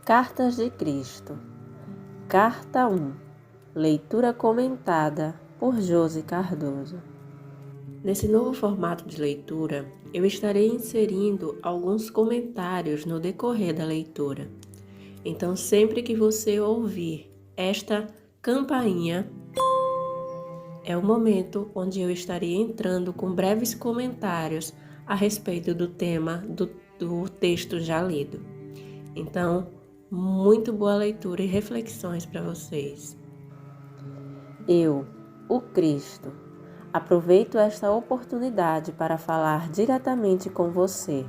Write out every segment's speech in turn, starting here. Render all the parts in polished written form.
Cartas de Cristo. Carta 1. Leitura comentada por Josi Cardoso. Nesse novo formato de leitura, eu estarei inserindo alguns comentários no decorrer da leitura. Então, sempre que você ouvir esta campainha, é o momento onde eu estarei entrando com breves comentários a respeito do tema do texto já lido. Então, muito boa leitura e reflexões para vocês. Eu, o Cristo, aproveito esta oportunidade para falar diretamente com você.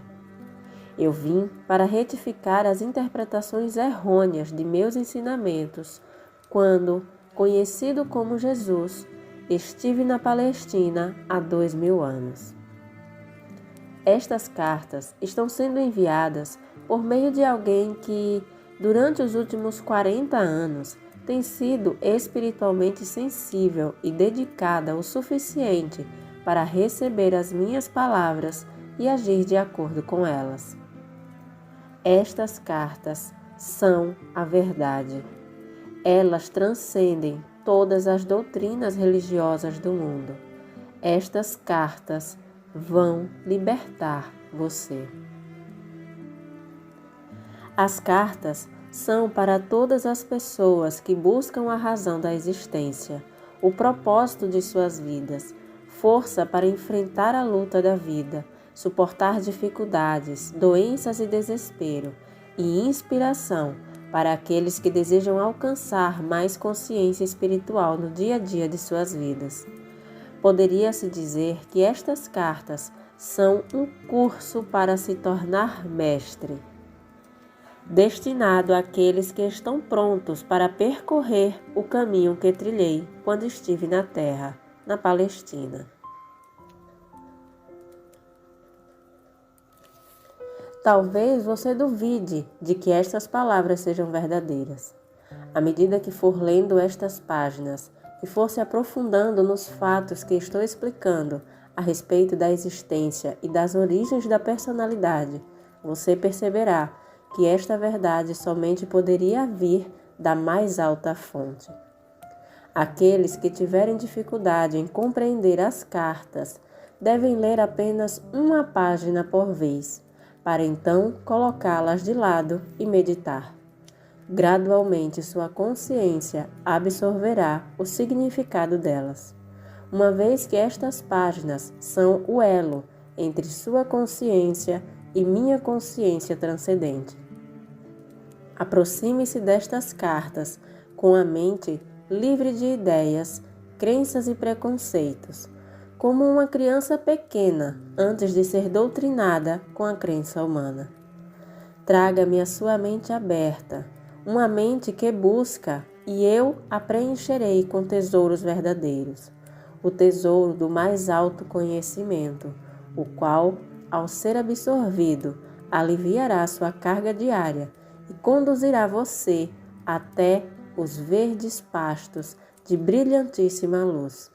Eu vim para retificar as interpretações errôneas de meus ensinamentos quando, conhecido como Jesus, estive na Palestina há 2000 anos. Estas cartas estão sendo enviadas por meio de alguém que, durante os últimos 40 anos, tem sido espiritualmente sensível e dedicada o suficiente para receber as minhas palavras e agir de acordo com elas. Estas cartas são a verdade. Elas transcendem todas as doutrinas religiosas do mundo. Estas cartas vão libertar você. As cartas são para todas as pessoas que buscam a razão da existência, o propósito de suas vidas, força para enfrentar a luta da vida, suportar dificuldades, doenças e desespero, e inspiração para aqueles que desejam alcançar mais consciência espiritual no dia a dia de suas vidas. Poderia-se dizer que estas cartas são um curso para se tornar mestre, destinado àqueles que estão prontos para percorrer o caminho que trilhei quando estive na terra, na Palestina. Talvez você duvide de que estas palavras sejam verdadeiras. À medida que for lendo estas páginas e for se aprofundando nos fatos que estou explicando a respeito da existência e das origens da personalidade, você perceberá que esta verdade somente poderia vir da mais alta fonte. Aqueles que tiverem dificuldade em compreender as cartas devem ler apenas uma página por vez, para então colocá-las de lado e meditar. Gradualmente sua consciência absorverá o significado delas, uma vez que estas páginas são o elo entre sua consciência e minha consciência transcendente. Aproxime-se destas cartas com a mente livre de ideias, crenças e preconceitos, como uma criança pequena antes de ser doutrinada com a crença humana. Traga-me a sua mente aberta, uma mente que busca, e eu a preencherei com tesouros verdadeiros, o tesouro do mais alto conhecimento, o qual, ao ser absorvido, aliviará sua carga diária e conduzirá você até os verdes pastos de brilhantíssima luz,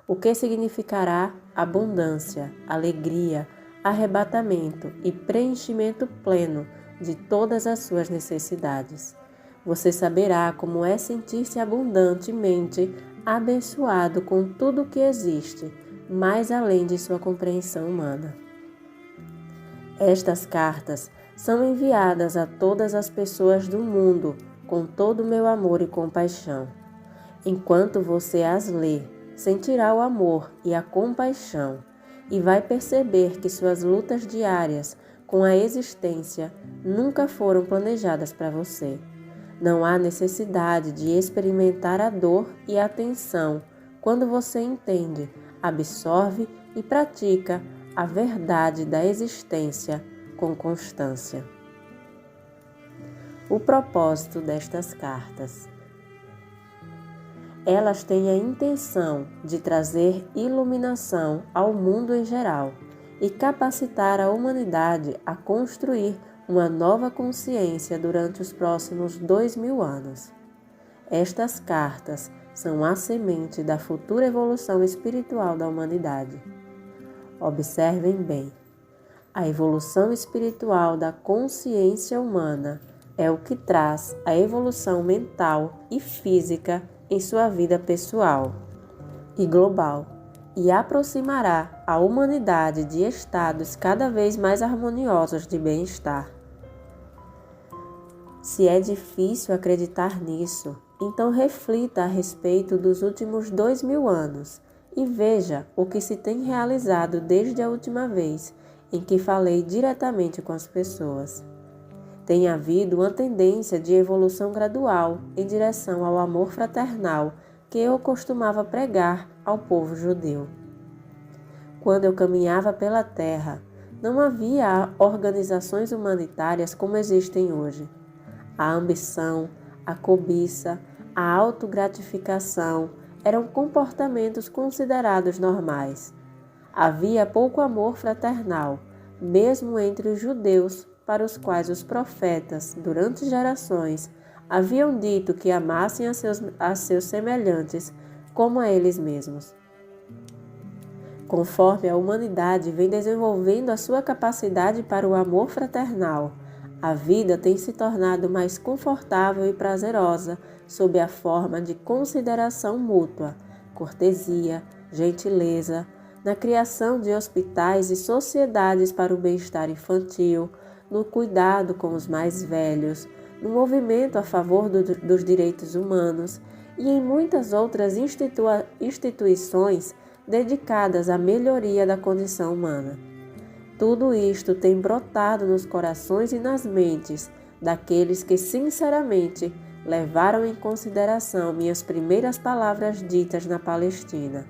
o que significará abundância, alegria, arrebatamento e preenchimento pleno de todas as suas necessidades. Você saberá como é sentir-se abundantemente abençoado com tudo o que existe, mais além de sua compreensão humana. Estas cartas são enviadas a todas as pessoas do mundo com todo o meu amor e compaixão. Enquanto você as lê, sentirá o amor e a compaixão e vai perceber que suas lutas diárias com a existência nunca foram planejadas para você. Não há necessidade de experimentar a dor e a tensão quando você entende, absorve e pratica a verdade da existência com constância. O propósito destas cartas. Elas têm a intenção de trazer iluminação ao mundo em geral e capacitar a humanidade a construir uma nova consciência durante os próximos 2000 anos. Estas cartas são a semente da futura evolução espiritual da humanidade. Observem bem. A evolução espiritual da consciência humana é o que traz a evolução mental e física em sua vida pessoal e global, e aproximará a humanidade de estados cada vez mais harmoniosos de bem-estar. Se é difícil acreditar nisso, então reflita a respeito dos últimos 2000 anos e veja o que se tem realizado desde a última vez em que falei diretamente com as pessoas. Tem havido uma tendência de evolução gradual em direção ao amor fraternal que eu costumava pregar ao povo judeu. Quando eu caminhava pela terra, não havia organizações humanitárias como existem hoje. A ambição, a cobiça, a autogratificação eram comportamentos considerados normais. Havia pouco amor fraternal, mesmo entre os judeus, para os quais os profetas, durante gerações, haviam dito que amassem a seus semelhantes como a eles mesmos. Conforme a humanidade vem desenvolvendo a sua capacidade para o amor fraternal, a vida tem se tornado mais confortável e prazerosa sob a forma de consideração mútua, cortesia, gentileza, na criação de hospitais e sociedades para o bem-estar infantil, no cuidado com os mais velhos, no movimento a favor dos direitos humanos e em muitas outras instituições dedicadas à melhoria da condição humana. Tudo isto tem brotado nos corações e nas mentes daqueles que sinceramente levaram em consideração minhas primeiras palavras ditas na Palestina,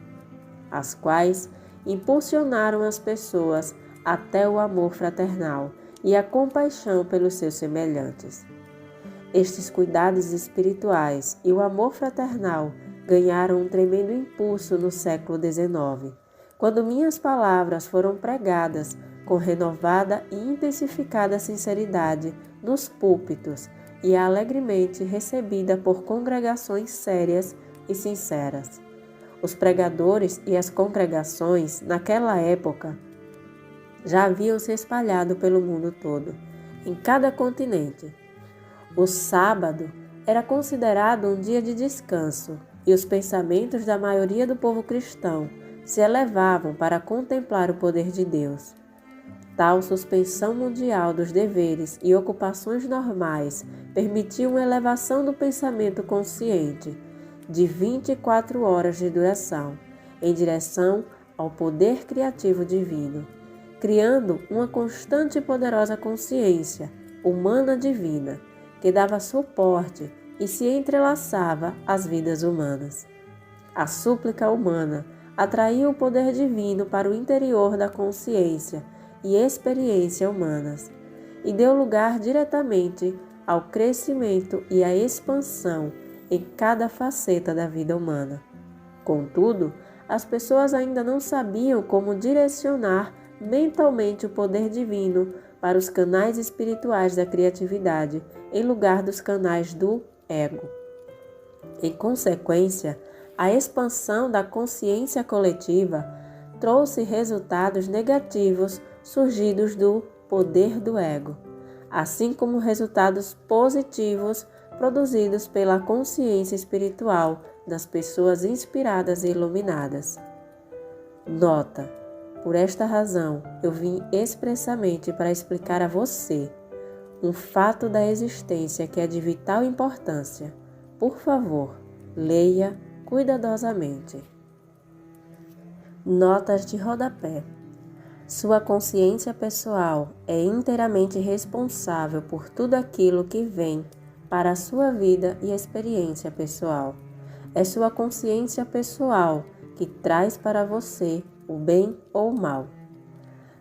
as quais impulsionaram as pessoas até o amor fraternal e a compaixão pelos seus semelhantes. Estes cuidados espirituais e o amor fraternal ganharam um tremendo impulso no século XIX, quando minhas palavras foram pregadas com renovada e intensificada sinceridade nos púlpitos e alegremente recebida por congregações sérias e sinceras. Os pregadores e as congregações, naquela época, já haviam se espalhado pelo mundo todo, em cada continente. O sábado era considerado um dia de descanso e os pensamentos da maioria do povo cristão se elevavam para contemplar o poder de Deus. Tal suspensão mundial dos deveres e ocupações normais permitiu uma elevação do pensamento consciente, de 24 horas de duração, em direção ao poder criativo divino, criando uma constante e poderosa consciência humana divina, que dava suporte e se entrelaçava às vidas humanas. A súplica humana atraiu o poder divino para o interior da consciência e experiência humanas, e deu lugar diretamente ao crescimento e à expansão em cada faceta da vida humana. Contudo, as pessoas ainda não sabiam como direcionar mentalmente o poder divino para os canais espirituais da criatividade, em lugar dos canais do ego. Em consequência, a expansão da consciência coletiva trouxe resultados negativos surgidos do poder do ego, assim como resultados positivos produzidos pela consciência espiritual das pessoas inspiradas e iluminadas. Nota: por esta razão, eu vim expressamente para explicar a você um fato da existência que é de vital importância. Por favor, leia cuidadosamente. Notas de rodapé. Sua consciência pessoal é inteiramente responsável por tudo aquilo que vem para a sua vida e experiência pessoal. É sua consciência pessoal que traz para você o bem ou o mal.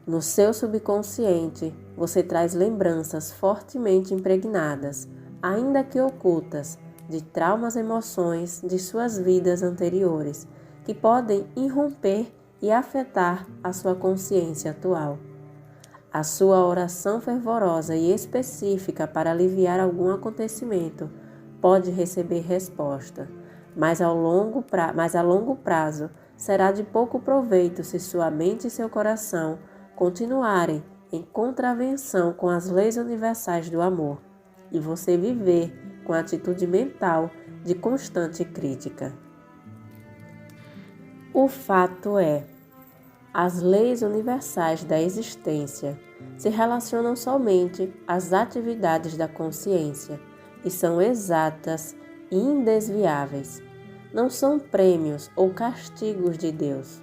No seu subconsciente, você traz lembranças fortemente impregnadas, ainda que ocultas, de traumas e emoções de suas vidas anteriores, que podem irromper e afetar a sua consciência atual. A sua oração fervorosa e específica para aliviar algum acontecimento pode receber resposta, mas a longo prazo será de pouco proveito se sua mente e seu coração continuarem em contravenção com as leis universais do amor. e você viver com a atitude mental de constante crítica. O fato é, as leis universais da existência se relacionam somente às atividades da consciência e são exatas e indesviáveis. Não são prêmios ou castigos de Deus.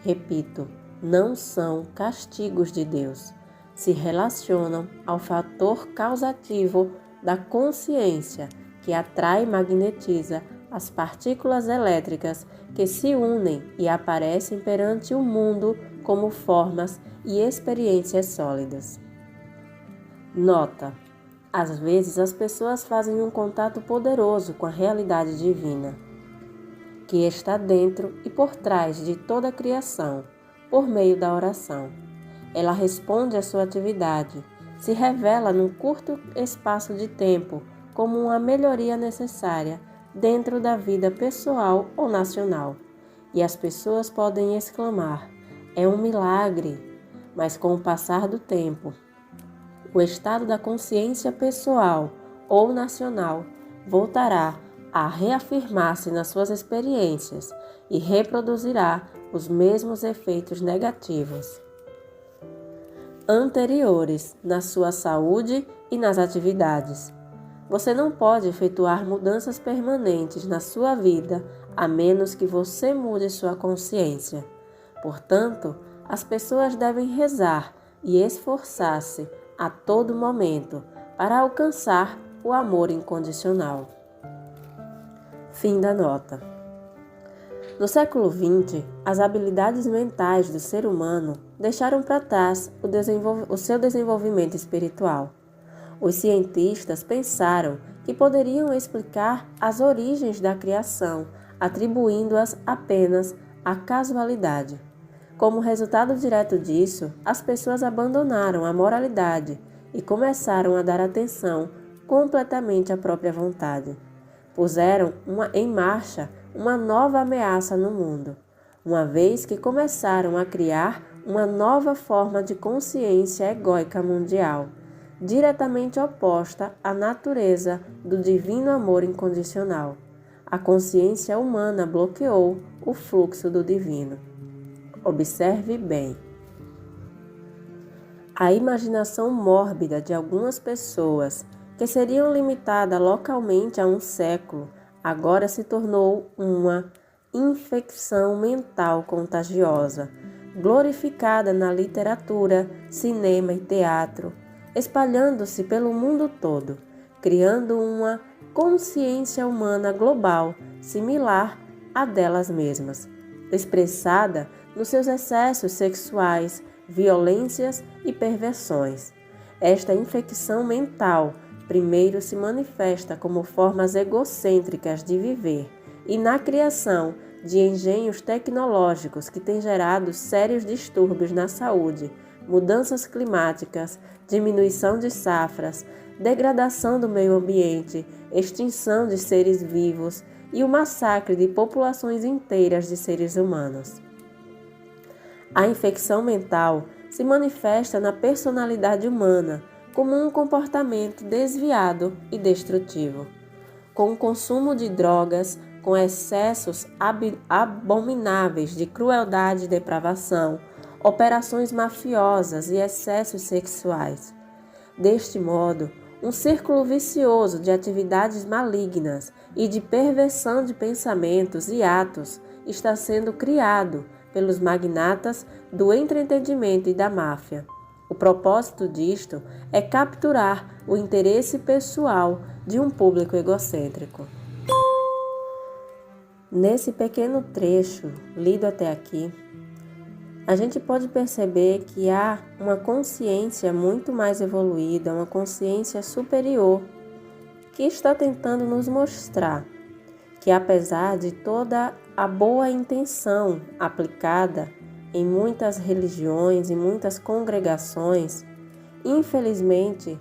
Repito, não são castigos de Deus. Se relacionam ao fator causativo da consciência que atrai e magnetiza as partículas elétricas que se unem e aparecem perante o mundo como formas e experiências sólidas. Nota: às vezes as pessoas fazem um contato poderoso com a realidade divina, que está dentro e por trás de toda a criação, por meio da oração. Ela responde à sua atividade, se revela num curto espaço de tempo como uma melhoria necessária dentro da vida pessoal ou nacional. E as pessoas podem exclamar: é um milagre, mas com o passar do tempo, o estado da consciência pessoal ou nacional voltará a reafirmar-se nas suas experiências e reproduzirá os mesmos efeitos negativos anteriores na sua saúde e nas atividades. Você não pode efetuar mudanças permanentes na sua vida a menos que você mude sua consciência. Portanto, as pessoas devem rezar e esforçar-se a todo momento para alcançar o amor incondicional. Fim da nota. No século XX, as habilidades mentais do ser humano deixaram para trás o seu desenvolvimento espiritual. Os cientistas pensaram que poderiam explicar as origens da criação, atribuindo-as apenas à casualidade. Como resultado direto disso, as pessoas abandonaram a moralidade e começaram a dar atenção completamente à própria vontade. Puseram em marcha uma nova ameaça no mundo, uma vez que começaram a criar uma nova forma de consciência egóica mundial, diretamente oposta à natureza do divino amor incondicional. A consciência humana bloqueou o fluxo do divino. Observe bem. A imaginação mórbida de algumas pessoas, que seriam limitadas localmente a um século, agora se tornou uma infecção mental contagiosa, glorificada na literatura, cinema e teatro, espalhando-se pelo mundo todo, criando uma consciência humana global similar à delas mesmas, expressada nos seus excessos sexuais, violências e perversões. Esta infecção mental primeiro se manifesta como formas egocêntricas de viver e na criação de engenhos tecnológicos que têm gerado sérios distúrbios na saúde, mudanças climáticas, diminuição de safras, degradação do meio ambiente, extinção de seres vivos e o massacre de populações inteiras de seres humanos. A infecção mental se manifesta na personalidade humana como um comportamento desviado e destrutivo, com o consumo de drogas, com excessos abomináveis de crueldade e depravação, operações mafiosas e excessos sexuais. Deste modo, um círculo vicioso de atividades malignas e de perversão de pensamentos e atos está sendo criado pelos magnatas do entretenimento e da máfia. O propósito disto é capturar o interesse pessoal de um público egocêntrico. Nesse pequeno trecho lido até aqui, a gente pode perceber que há uma consciência muito mais evoluída, uma consciência superior, que está tentando nos mostrar que, apesar de toda a boa intenção aplicada em muitas religiões e muitas congregações, infelizmente,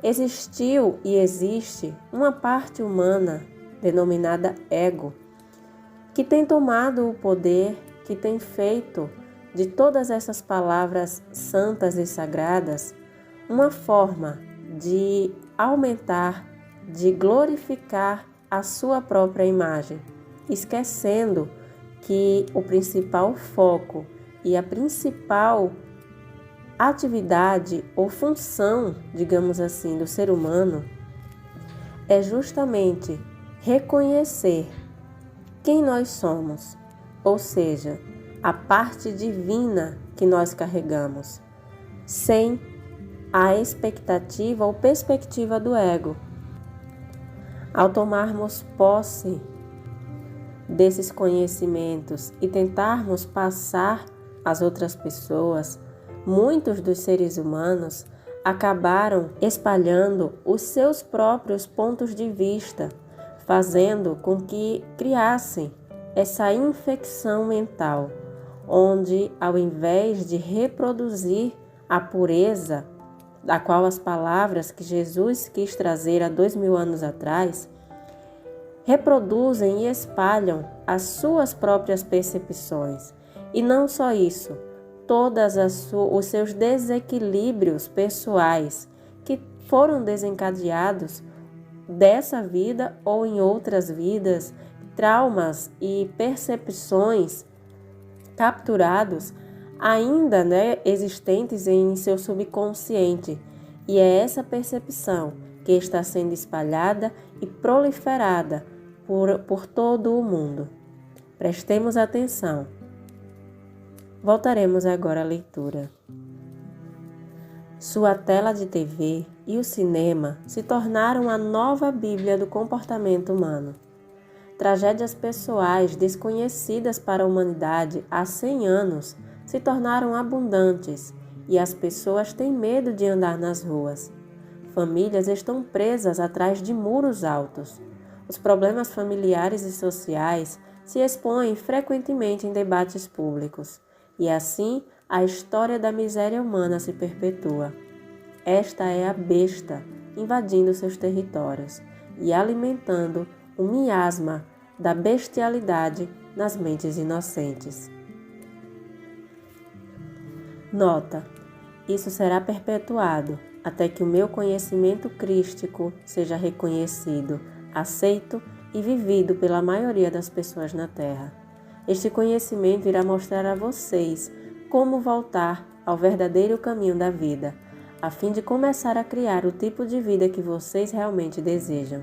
existiu e existe uma parte humana denominada ego, que tem tomado o poder, que tem feito de todas essas palavras santas e sagradas uma forma de aumentar, de glorificar a sua própria imagem, esquecendo que o principal foco e a principal atividade ou função, digamos assim, do ser humano é justamente reconhecer quem nós somos, ou seja, a parte divina que nós carregamos, sem a expectativa ou perspectiva do ego. Ao tomarmos posse desses conhecimentos e tentarmos passar às outras pessoas, muitos dos seres humanos acabaram espalhando os seus próprios pontos de vista, fazendo com que criassem essa infecção mental, onde, ao invés de reproduzir a pureza, da qual as palavras que Jesus quis trazer há 2000 anos atrás, reproduzem e espalham as suas próprias percepções. E não só isso, todos os seus desequilíbrios pessoais que foram desencadeados dessa vida ou em outras vidas, traumas e percepções capturados ainda existentes em seu subconsciente. E é essa percepção que está sendo espalhada e proliferada por todo o mundo. Prestemos atenção. Voltaremos agora à leitura. Sua tela de TV e o cinema se tornaram a nova Bíblia do comportamento humano. Tragédias pessoais desconhecidas para a humanidade há 100 anos se tornaram abundantes e as pessoas têm medo de andar nas ruas. Famílias estão presas atrás de muros altos. Os problemas familiares e sociais se expõem frequentemente em debates públicos. E assim, a história da miséria humana se perpetua. Esta é a besta invadindo seus territórios e alimentando o miasma da bestialidade nas mentes inocentes. Nota: isso será perpetuado até que o meu conhecimento crístico seja reconhecido, aceito e vivido pela maioria das pessoas na Terra. Este conhecimento irá mostrar a vocês como voltar ao verdadeiro caminho da vida, a fim de começar a criar o tipo de vida que vocês realmente desejam.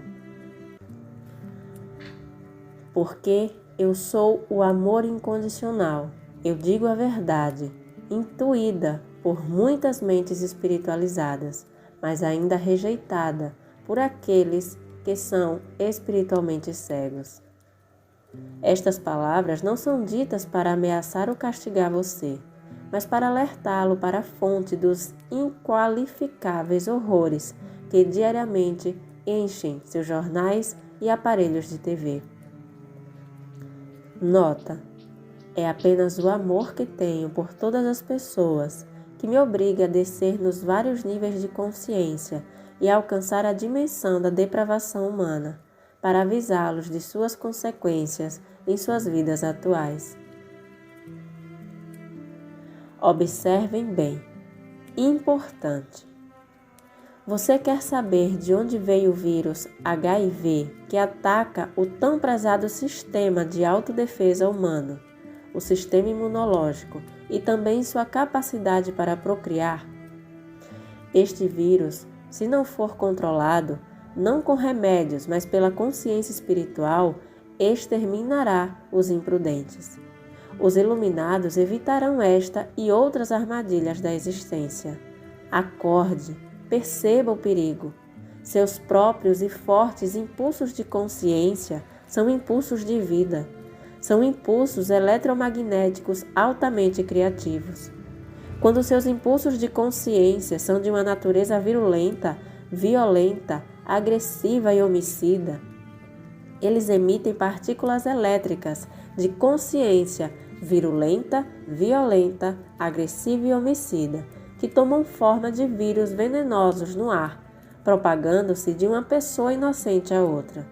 Porque eu sou o amor incondicional. Eu digo a verdade, intuída por muitas mentes espiritualizadas, mas ainda rejeitada por aqueles que são espiritualmente cegos. Estas palavras não são ditas para ameaçar ou castigar você, mas para alertá-lo para a fonte dos inqualificáveis horrores que diariamente enchem seus jornais e aparelhos de TV. Nota: é apenas o amor que tenho por todas as pessoas que me obriga a descer nos vários níveis de consciência e a alcançar a dimensão da depravação humana, para avisá-los de suas consequências em suas vidas atuais. Observem bem. Importante. Você quer saber de onde veio o vírus HIV que ataca o tão prezado sistema de autodefesa humano, o sistema imunológico e também sua capacidade para procriar? Este vírus, se não for controlado, não com remédios, mas pela consciência espiritual, exterminará os imprudentes. Os iluminados evitarão esta e outras armadilhas da existência. Acorde, perceba o perigo. Seus próprios e fortes impulsos de consciência são impulsos de vida. São impulsos eletromagnéticos altamente criativos. Quando seus impulsos de consciência são de uma natureza virulenta, violenta, agressiva e homicida, eles emitem partículas elétricas de consciência virulenta, violenta, agressiva e homicida, que tomam forma de vírus venenosos no ar, propagando-se de uma pessoa inocente a outra.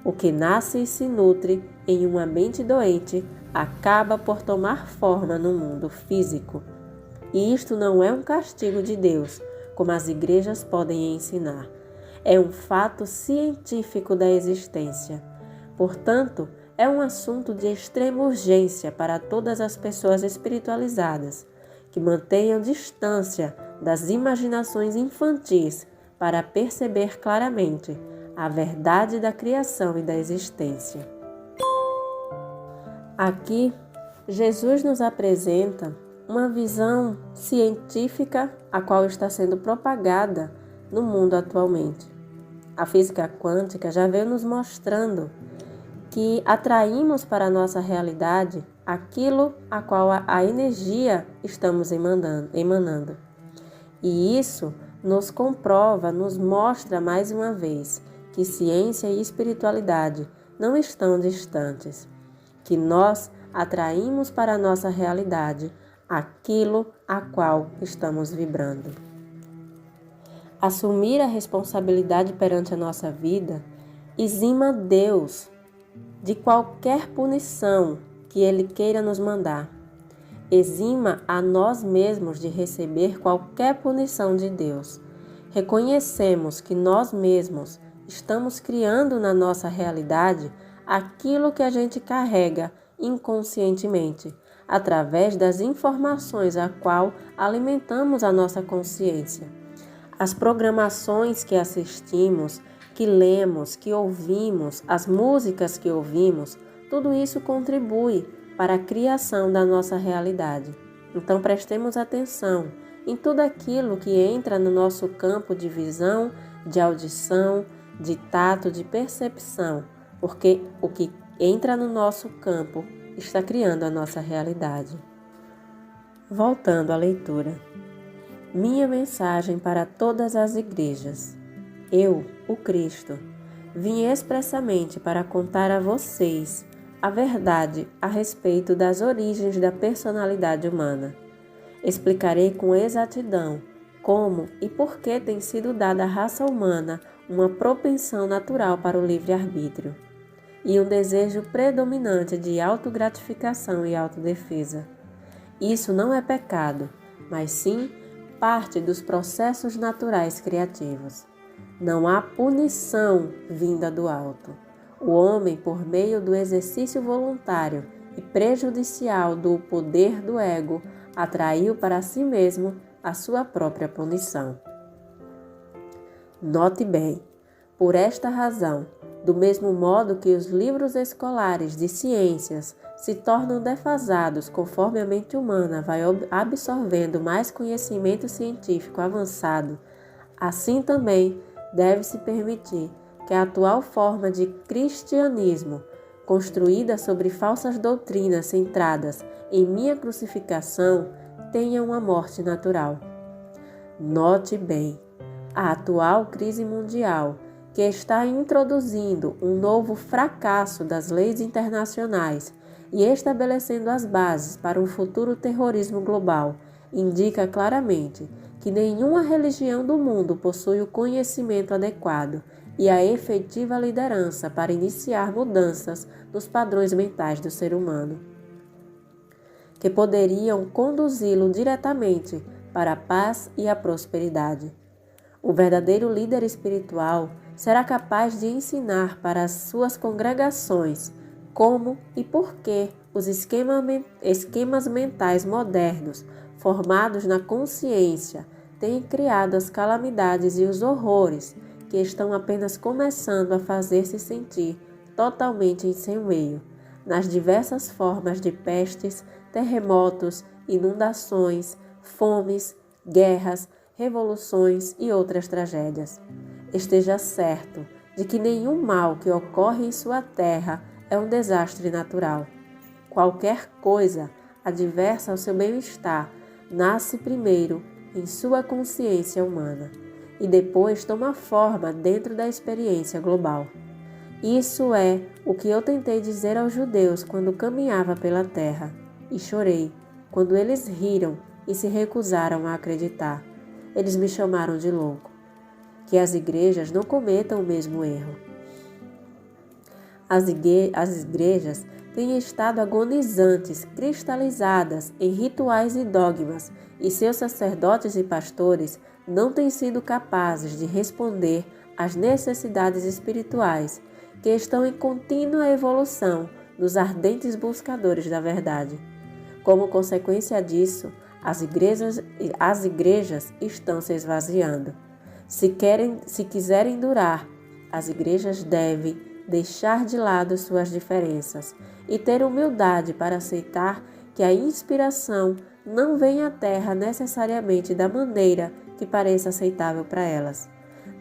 O que nasce e se nutre em uma mente doente acaba por tomar forma no mundo físico. E isto não é um castigo de Deus, como as igrejas podem ensinar. É um fato científico da existência. Portanto, é um assunto de extrema urgência para todas as pessoas espiritualizadas, que mantenham distância das imaginações infantis para perceber claramente a verdade da criação e da existência. Aqui, Jesus nos apresenta uma visão científica a qual está sendo propagada no mundo atualmente. A física quântica já veio nos mostrando que atraímos para a nossa realidade aquilo a qual a energia estamos emanando. E isso nos comprova, nos mostra mais uma vez que ciência e espiritualidade não estão distantes, que nós atraímos para a nossa realidade aquilo a qual estamos vibrando. Assumir a responsabilidade perante a nossa vida exima Deus de qualquer punição que Ele queira nos mandar. Exima a nós mesmos de receber qualquer punição de Deus. Reconhecemos que nós mesmos estamos criando na nossa realidade aquilo que a gente carrega inconscientemente, através das informações a qual alimentamos a nossa consciência. As programações que assistimos, que lemos, que ouvimos, as músicas que ouvimos, tudo isso contribui para a criação da nossa realidade. Então prestemos atenção em tudo aquilo que entra no nosso campo de visão, de audição, de tato, de percepção, porque o que entra no nosso campo está criando a nossa realidade. Voltando à leitura. Minha mensagem para todas as igrejas. Eu, o Cristo, vim expressamente para contar a vocês a verdade a respeito das origens da personalidade humana. Explicarei com exatidão como e por que tem sido dada à raça humana uma propensão natural para o livre-arbítrio e um desejo predominante de autogratificação e autodefesa. Isso não é pecado, mas sim parte dos processos naturais criativos. Não há punição vinda do alto. O homem, por meio do exercício voluntário e prejudicial do poder do ego, atraiu para si mesmo a sua própria punição. Note bem, por esta razão, do mesmo modo que os livros escolares de ciências se tornam defasados conforme a mente humana vai absorvendo mais conhecimento científico avançado, assim também deve-se permitir que a atual forma de cristianismo, construída sobre falsas doutrinas centradas em minha crucificação, tenha uma morte natural. Note bem, a atual crise mundial, que está introduzindo um novo fracasso das leis internacionais e estabelecendo as bases para um futuro terrorismo global, indica claramente que nenhuma religião do mundo possui o conhecimento adequado e a efetiva liderança para iniciar mudanças nos padrões mentais do ser humano, que poderiam conduzi-lo diretamente para a paz e a prosperidade. O verdadeiro líder espiritual será capaz de ensinar para as suas congregações como e por que os esquemas mentais modernos, formados na consciência, têm criado as calamidades e os horrores que estão apenas começando a fazer-se sentir totalmente em seu meio, nas diversas formas de pestes, terremotos, inundações, fomes, guerras, revoluções e outras tragédias. Esteja certo de que nenhum mal que ocorre em sua terra é um desastre natural. Qualquer coisa adversa ao seu bem-estar nasce primeiro em sua consciência humana e depois toma forma dentro da experiência global. Isso é o que eu tentei dizer aos judeus quando caminhava pela terra, e chorei quando eles riram e se recusaram a acreditar. Eles me chamaram de louco. Que as igrejas não cometam o mesmo erro. As igrejas têm estado agonizantes, cristalizadas em rituais e dogmas, e seus sacerdotes e pastores não têm sido capazes de responder as necessidades espirituais que estão em contínua evolução dos ardentes buscadores da verdade. Como consequência disso, as igrejas estão se esvaziando. Se quiserem durar, as igrejas devem deixar de lado suas diferenças e ter humildade para aceitar que a inspiração não vem à Terra necessariamente da maneira que pareça aceitável para elas.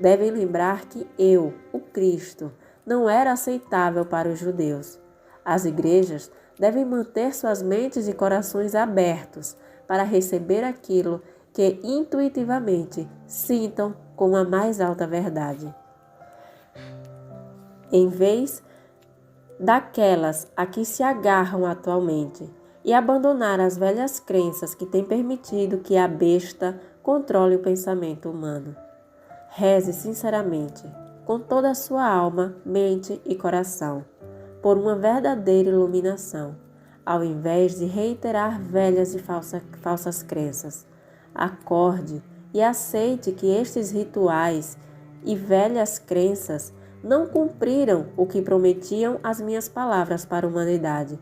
Devem lembrar que eu, o Cristo, não era aceitável para os judeus. As igrejas devem manter suas mentes e corações abertos para receber aquilo que intuitivamente sintam como a mais alta verdade, em vez daquelas a que se agarram atualmente, e abandonar as velhas crenças que têm permitido que a besta controle o pensamento humano. Reze sinceramente, com toda a sua alma, mente e coração, por uma verdadeira iluminação, ao invés de reiterar velhas e falsas crenças. Acorde e aceite que estes rituais e velhas crenças não cumpriram o que prometiam as minhas palavras para a humanidade,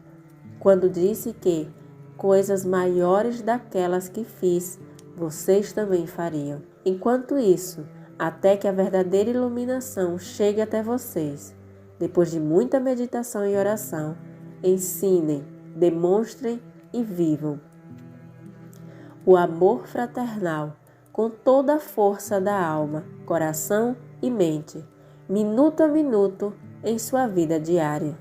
quando disse que coisas maiores daquelas que fiz, vocês também fariam. Enquanto isso, até que a verdadeira iluminação chegue até vocês, depois de muita meditação e oração, ensinem, demonstrem e vivam o amor fraternal com toda a força da alma, coração e mente, minuto a minuto em sua vida diária.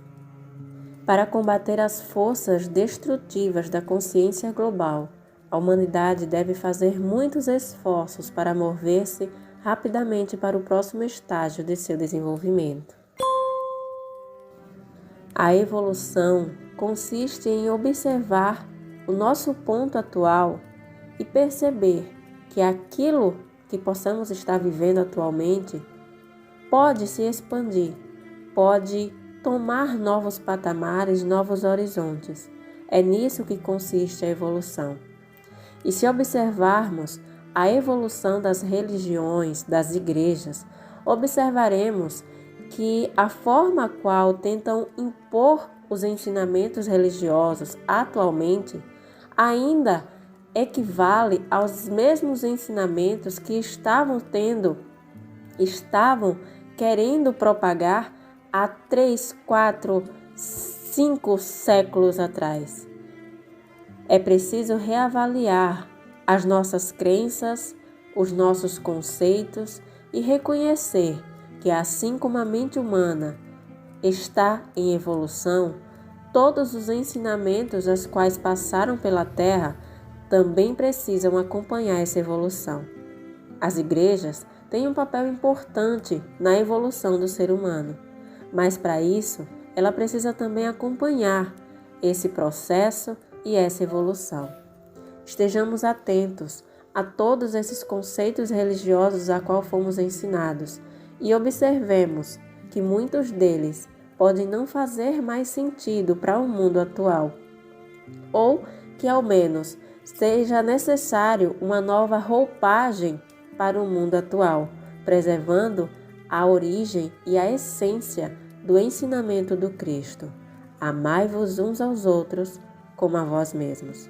Para combater as forças destrutivas da consciência global, a humanidade deve fazer muitos esforços para mover-se rapidamente para o próximo estágio de seu desenvolvimento. A evolução consiste em observar o nosso ponto atual e perceber que aquilo que possamos estar vivendo atualmente pode se expandir, pode tomar novos patamares, novos horizontes. É nisso que consiste a evolução. E se observarmos a evolução das religiões, das igrejas, observaremos que a forma a qual tentam impor os ensinamentos religiosos atualmente ainda equivale aos mesmos ensinamentos que estavam querendo propagar há 3, 4, 5 séculos atrás. É preciso reavaliar as nossas crenças, os nossos conceitos e reconhecer que, assim como a mente humana está em evolução, todos os ensinamentos aos quais passaram pela Terra também precisam acompanhar essa evolução. As igrejas têm um papel importante na evolução do ser humano, mas para isso ela precisa também acompanhar esse processo e essa evolução. Estejamos atentos a todos esses conceitos religiosos a qual fomos ensinados e observemos que muitos deles podem não fazer mais sentido para o mundo atual, ou que ao menos seja necessário uma nova roupagem para o mundo atual, preservando a origem e a essência do ensinamento do Cristo. Amai-vos uns aos outros como a vós mesmos.